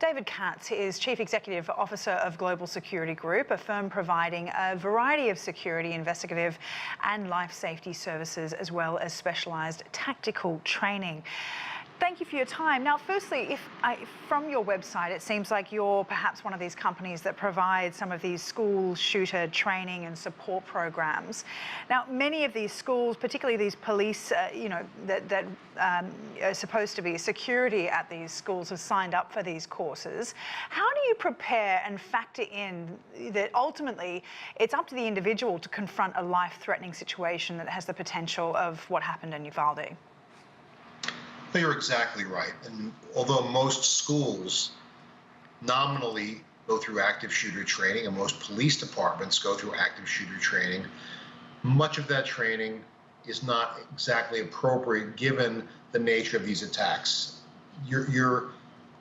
David Katz is Chief Executive Officer of Global Security Group, a firm providing a variety of security, investigative and life safety services, as well as specialised tactical training. Thank you for your time. Now, firstly, from your website, it seems like you're perhaps one of these companies that provide some of these school shooter training and support programs. Now, many of these schools, particularly these police, that are supposed to be security at these schools, have signed up for these courses. How do you prepare and factor in that ultimately it's up to the individual to confront a life-threatening situation that has the potential of what happened in Uvalde? You're exactly right. And although most schools nominally go through active shooter training and most police departments go through active shooter training, much of that training is not exactly appropriate given the nature of these attacks. You're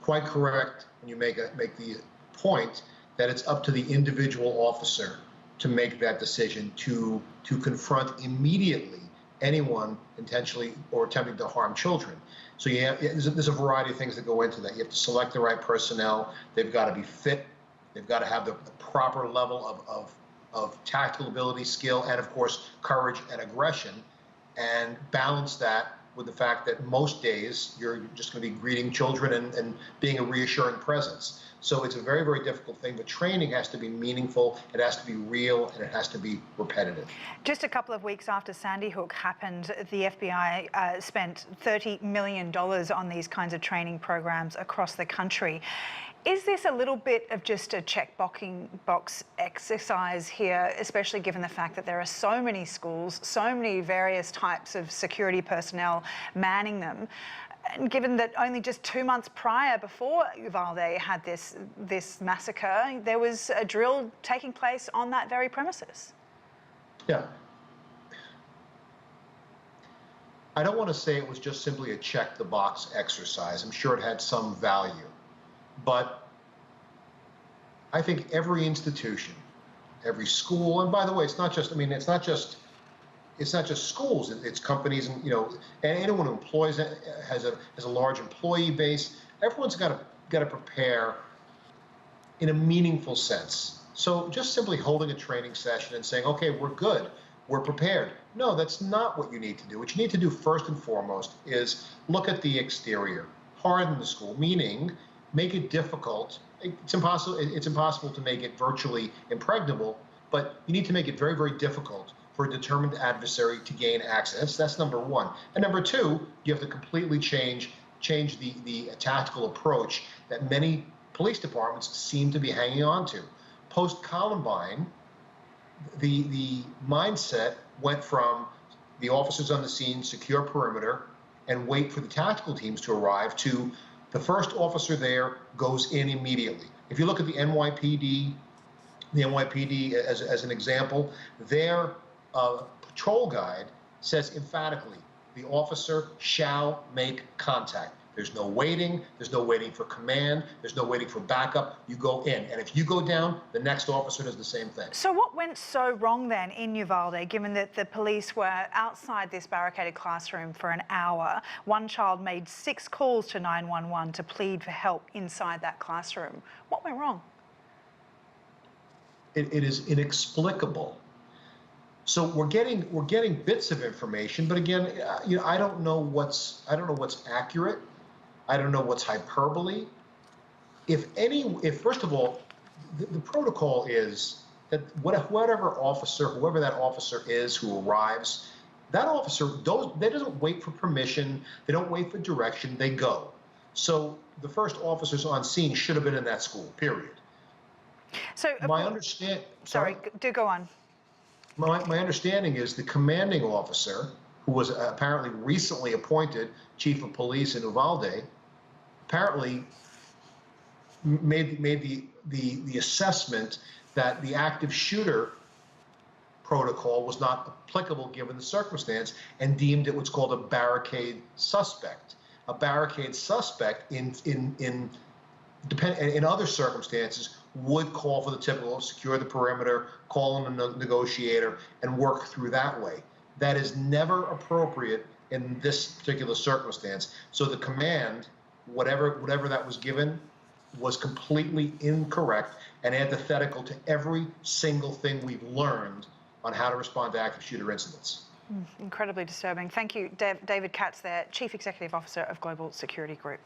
quite correct when you make the point that it's up to the individual officer to make that decision to confront immediately anyone intentionally or attempting to harm children. So there's a variety of things that go into that. You have to select the right personnel. They've got to be fit. They've got to have the proper level of tactical ability, skill, and of course, courage and aggression, and balance that with the fact that most days you're just going to be greeting children and being a reassuring presence. So it's a very, very difficult thing, but training has to be meaningful, it has to be real, and it has to be repetitive. Just a couple of weeks after Sandy Hook happened, the FBI spent $30 million on these kinds of training programs across the country. Is this a little bit of just a check-box exercise here, especially given the fact that there are so many schools, so many various types of security personnel manning them, and given that only just 2 months prior, before Uvalde had this massacre, there was a drill taking place on that very premises? Yeah. I don't want to say it was just simply a check-the-box exercise. I'm sure it had some value. But I think every institution, every school, and by the way, it's not just schools, it's companies, and and anyone who employs has a large employee base. Everyone's got to prepare in a meaningful sense. So just simply holding a training session and saying, okay, we're good, we're prepared. No, that's not what you need to do. What you need to do first and foremost is look at the exterior, harden the school, meaning make it difficult. It's impossible to make it virtually impregnable, but you need to make it very, very difficult for a determined adversary to gain access. That's number one. And number two, you have to completely change the tactical approach that many police departments seem to be hanging on to. Post-Columbine, the mindset went from the officers on the scene, secure perimeter, and wait for the tactical teams to arrive, to the first officer there goes in immediately. If you look at the NYPD as an example, their patrol guide says emphatically, the officer shall make contact. There's no waiting for command, there's no waiting for backup, you go in. And if you go down, the next officer does the same thing. So what went so wrong then in Uvalde, given that the police were outside this barricaded classroom for an hour? One child made 6 calls to 911 to plead for help inside that classroom. What went wrong? It is inexplicable. So we're getting bits of information, but again, I don't know what's accurate. I don't know what's hyperbole. If first of all, the protocol is that whoever that officer is who arrives, that officer doesn't wait for permission. They don't wait for direction. They go. So the first officers on scene should have been in that school. Period. So Sorry, do go on. My understanding is the commanding officer, who was apparently recently appointed chief of police in Uvalde, apparently made the assessment that the active shooter protocol was not applicable given the circumstance, and deemed it what's called a barricade suspect. A barricade suspect in other circumstances would call for the typical secure the perimeter, call in a negotiator, and work through that way. That is never appropriate in this particular circumstance. So the command, whatever that was given, was completely incorrect and antithetical to every single thing we've learned on how to respond to active shooter incidents. Incredibly disturbing. Thank you, David Katz, there, Chief Executive Officer of Global Security Group.